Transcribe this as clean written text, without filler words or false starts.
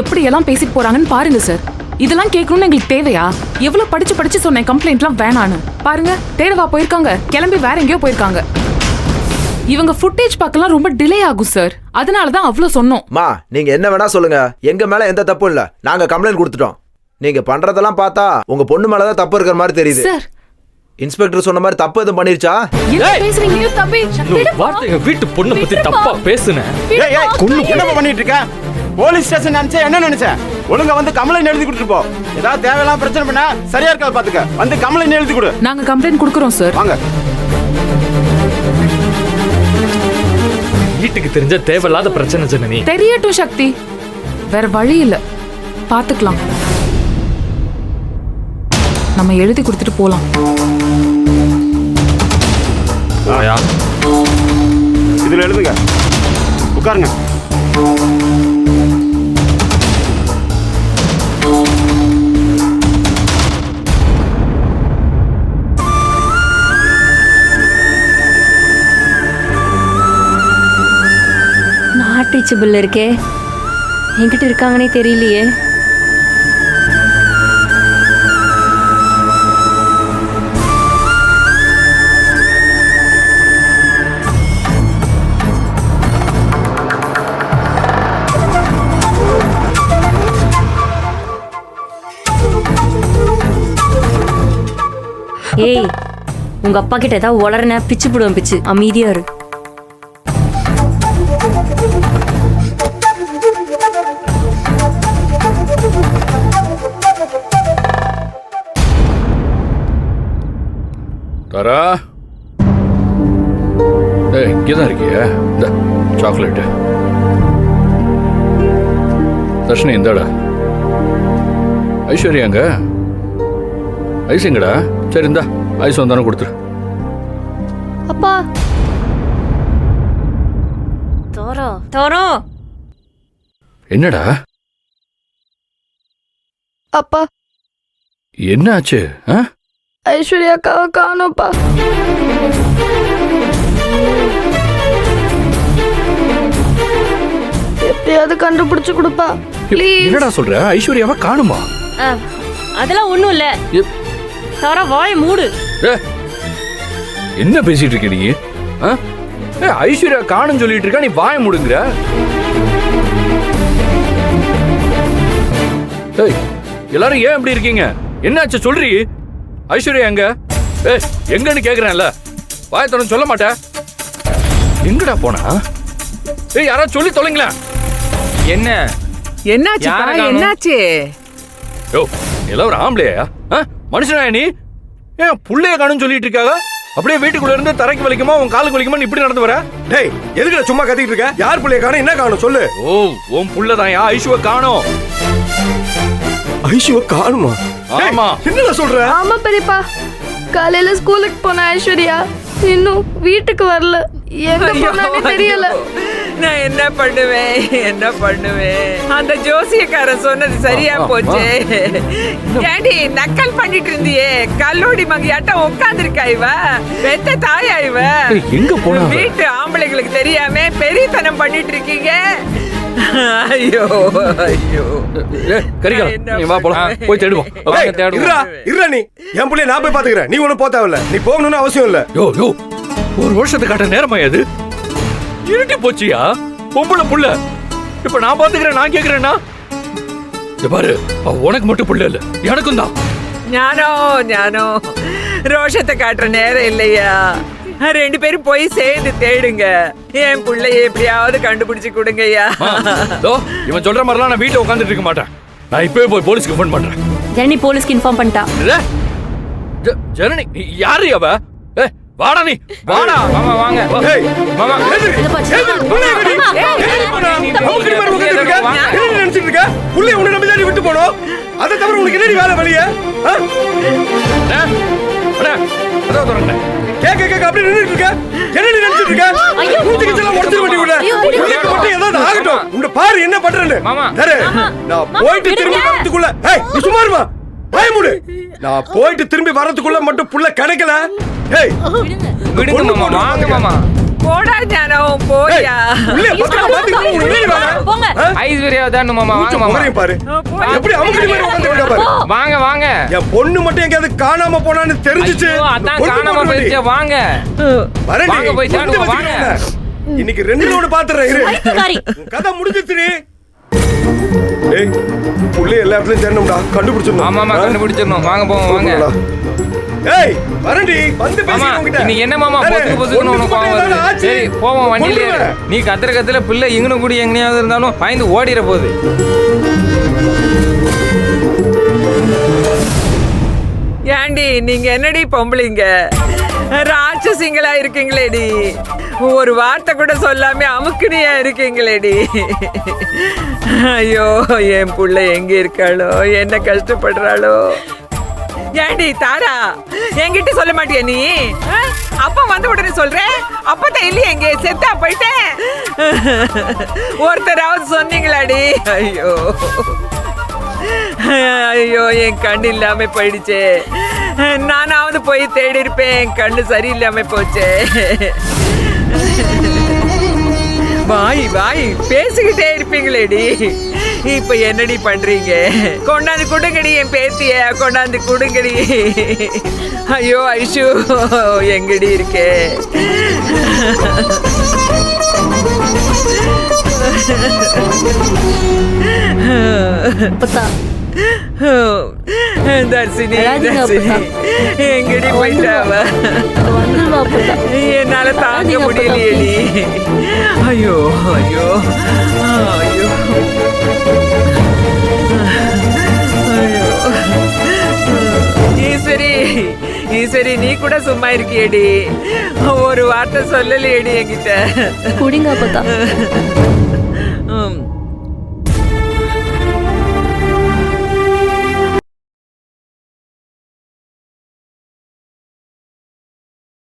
எப்படி எல்லாம் பேசிட்டு போறாங்கன்னு பாருங்க சார். இதெல்லாம் கேட்கணும்னு எங்களுக்கு தேவையா? எவ்வளவு படிச்சு சொன்னேன் கம்ப்ளைண்ட்லாம் வேணான்னு. பாருங்க தேடவா போயிருக்காங்க, கிளம்பி வேற எங்கேயோ போயிருக்காங்க. இவங்க ஃபுட்டேஜ் பார்க்கலாம் ரொம்ப டிலே ஆகும் சார். அதனாலதான் அவ்வளவு சொன்னோம். மா நீங்க என்ன வேணா சொல்லுங்க, எங்க மேல எந்த தப்பும் இல்ல. நாங்க கம்ப்ளைண்ட் கொடுத்துட்டோம். நீங்க பண்றதெல்லாம் பார்த்தா உங்க பொண்ணு மேலதான் தப்பு இருக்கிற மாதிரி தெரியுது சார். இன்ஸ்பெக்டர் சொன்ன மாதிரி தப்பு எதுவும் பண்ணிருச்சா? என்ன பேசுறீங்க தம்பி? வார்த்தை வீட்டு பொண்ணு பத்தி தப்பா பேசுனேன். என்ன பண்ணிட்டு இருக்க? போலீஸ் ஸ்டேஷன் நினைச்சா என்ன நினைச்ச? ஒழுங்கா வந்து கம்ப்ளைண்ட் எழுதி கொடுத்துட்டு போ. ஏதாவது தேவையில்லாம பிரச்சனை பண்ணா சரியா இருக்காது பாத்துக்க. வந்து கம்ப்ளைண்ட் எழுதி கொடு. நாங்க கம்ப்ளைண்ட் கொடுக்கறோம் சார். வாங்க. வீட்டுக்கு தெரிஞ்ச தேவையில்லாத பிரச்சனை ஜனனி. தெரியட்டும் சக்தி, வேற வழி இல்ல, பாத்துக்கலாம். நம்ம எழுதி கொடுத்துட்டு போலாம். இதுல எழுதுங்க. உட்காருங்க. நாட் ரீச்சபிள் இருக்கே, என்கிட்ட இருக்காங்கன்னே தெரியலையே. ஏய், உங்க அப்பா கிட்ட ஏதாவது உளறன பிச்சு போடுவேன். பிச்சு அமைதியா இரு. தாரா, இங்கேதான் இருக்கிய? இந்த சாக்லேட்டு. தர்ஷினி இந்தாடா. ஐஸ்வர்யாங்க ஐஸ் எங்கடா? சரி இந்தா ஐஸ் வந்தானே கொடுத்துரு. அப்பா தோரோ தோரோ. என்னடா அப்பா என்ன ஆச்சு? ஐஸ்வர்யா அக்காவை காணோம்ப்பா. எப்படியாவது கண்டுபிடிச்சு கொடுப்பா ப்ளீஸ். என்னடா சொல்ற? ஐஸ்வர்யாவை காணுமா? அதெல்லாம் ஒண்ணும் இல்ல. தோரோ வாய் மூடு. என்ன பேசிட்டு இருக்க நீ? ஐஸ்வர்யா காணும்னு சொல்லிட்டு இருக்கா, நீ வாய மூடுங்கிற? எல்லாரும் ஏன் இப்படி இருக்கீங்க? என்னாச்சு சொல்றீ? ஐஸ்வர்யா எங்க? எங்கன்னு கேக்குறேன்ல, வாய தொடர்ந்து சொல்ல மாட்டேன். எங்கடா போனா? யாராவது சொல்லி தொலைங்களேன். என்ன என்னாச்சு? என்னாச்சு? யோ எல்லாம் ஒரு ஆம்பளையா? மனுஷனா நீ? ஏன் புள்ளைய காணும்னு சொல்லிட்டு இருக்காங்க? அப்படியே வீட்டுக்குள்ள இருந்து தரைக்கு வலிக்குமா உன் காலுக்கு வலிக்குமா இப்படி நடந்து வர? டேய் எதுக்குடா சும்மா கத்திட்டு இருக்க? யார் புள்ளைய காணோம்? என்ன காணோம் சொல்லு. ஓ உன் புள்ள தான் ஐஷுவ காணோம். ஐஷுவ காணுமா? ஆமா. என்னடா சொல்ற? ஆமா பெரியப்பா, காலையில ஸ்கூலுக்கு போன ஐஸ்வர்யா இன்னும் வீட்டுக்கு வரல. எங்க போனானே தெரியல. நான் என்ன பண்ணுவேன்? அந்த ஜோசியக்காரன் சொன்னது சரியா போச்சு. ஏண்டி நக்கல் பண்ணிட்டு இருந்தியே? கல்லூடி மங்கியாட்டம் உட்கார்ந்துருக்கா இவ? பெத்த தாயா இவ? எங்க போனா? வீட்டு ஆம்பளைங்களுக்கு தெரியாம பெரியத்தனம் பண்ணிட்டு இருக்கீங்க. ஐயோ ஐயோ. கரிகாலம் நீ வா போலாம், போய் தேடுவோம். இருடா நீ. என் புள்ளைய நான் போய் பாத்துக்கிறேன். நீ ஒண்ணும் போத்தாவில்ல. நீ போகணும்னு அவசியம் இல்ல. யோ ஒரு வருஷத்தை காட்ட நேரமா அது? இருட்டி போச்சியா பொம்பளை புள்ள? இப்ப நான் பாத்துக்கிறேன், நான் கேக்குறேன்னா பாரு, உனக்கு மட்டும் புள்ள இல்ல எனக்கும் தான். ஞானோ ரோஷத்தை காட்டுற நேரம் இல்லையா? ரெண்டு பேரும் போய் சேர்ந்து தேடுங்க. என் பிள்ளைய எப்படியாவது கண்டுபிடிச்சு கொடுங்கய்யா. இவன் சொல்ற மாதிரிலாம் நான் வீட்டுல உட்காந்துட்டு இருக்க மாட்டேன். நான் இப்பவே போய் போலீஸ்க்கு ஃபோன் பண்றேன். ஜனனி போலீஸ்க்கு இன்ஃபார்ம் பண்ணிட்டா. ஜனனி யாரு அவ? வாடா நீ வாடா. மாமா வாங்க. ஏய் மாமா என்ன நினைச்சிட்டு இருக்க? புள்ளைய உன்னை நம்பி தான் விட்டு போனோம். அதை தவிர உனக்கு என்னடி வேலை வெளியே? கேக்க அப்படி நின்னுட்டு இருக்க. என்னடி நினைச்சிட்டு இருக்க? மூஞ்சிக்கு எல்லாம் உடைச்சிர வேண்டி விட. புள்ளைக்கு மட்டும் ஏதாவது ஆகட்டும். உன்னை பாரு என்ன பண்றேன்னு. மாமா நான் போயிட்டு திரும்பி வரதுக்குள்ள நீ சும்மா இருமா. பயமுடு. நான் போயிட்டு திரும்பி வரதுக்குள்ள மட்டும் புள்ள கிடைக்கல. ஏய் விடுங்க மாமா, வாங்க மாமா. போடா ஞானம் போயா. உள்ளே பத்திரமா பாத்துக்கோ, உனக்கு வெளியே வாடா. போங்க. ஐஸ்வர்யா தான் மாமா, வாங்க மாமா. முகரையும் பாரு எப்படி அமுக்கடி மாதிரி உட்கார்ந்து பாரு. வாங்க வாங்க. என் பொண்ணு மட்டும் எங்கயாவது காணாம போனான்னு தெரிஞ்சிச்சு. ஐயோ, அதான் காணாம போயிடுச்சு. வாங்க வரேன்டி, வாங்க போய் கொண்டு தேடுவோம், வச்சுக்கிறேன் வாங்க. உன்னை. இன்னைக்கு ரெண்டுல ஒண்ணு பாத்துறேன் இரு. பைத்தியக்காரி. உன் கதை முடிஞ்சிச்சு. டேய் புள்ளை எல்லா இடத்துலயும் தேடணும்டா, கண்டுபிடிச்சிடணும். ஆமா ஆமா, கண்டுபிடிச்சிடணும். வாங்க போவோம் வாங்க. ஏய் வரேன்டி, வந்து மாமா பேசிட்டு உன்கிட்ட. இன்னைக்கு என்ன மாமா டேய், பொசுக்கு பொசுக்குன்னு ஒண்ணுக்கு உனக்கு கோவம் மட்டும் ஏதாவது வருது. ஆச்சு. சரி போவோம் வண்டியிலே. கொன்றுவேன். நீ கத்துற பிள்ளை இங்கனும் கூடி எங்கனையாவது இருந்தாலும் பயந்து ஓடிட போகுது. ஏண்டி நீங்க என்னடி பொம்பளைங்க ராட்சசிங்களா இருக்கீங்களேடி. ஒரு வார்த்தை கூட சொல்லாம அமுக்குனியா இருக்கீங்களேடி. ஐயோ என் புள்ள எங்க இருக்காளோ, என்ன கஷ்டப்படுறாளோ. ஏண்டி தாரா என்கிட்ட சொல்ல மாட்டியா நீ? அப்பா வந்த உடனே சொல்றேன். அப்பதான் இல்லையே எங்க செத்தா போயிட்டேன். ஒருத்தராவது சொன்னீங்களாடி? ஐயோ ஐயோ என் கண்ணு இல்லாம போயிடுச்சே. நானாவது போய் தேடி இருப்பேன், என் கண்ணு சரியில்லாம போச்சே. வாய் வாய் பேசிக்கிட்டே இருப்பீங்களேடி. இப்ப என்னடி பண்றீங்க? கொண்டாந்து கொடுங்கடி என் பேத்திய, கொண்டாந்து கொடுங்கடி. ஐயோ ஐஷு எங்கடி இருக்கே? அப்பத்தா தர்சினி அழாதீங்க தர்சினி எங்கடி போயிட்டாவ? வந்துருவா அப்பத்தா. என்னால தாங்க முடியலையேடி. ஐயோ ஐயோ ஐயோ ஐயோ. ஈஸ்வரி ஈஸ்வரி நீ கூட சும்மா இருக்கியேடி. ஒரு வார்த்தை சொல்லலையேடி என்கிட்ட. குடிங்க அப்பத்தா.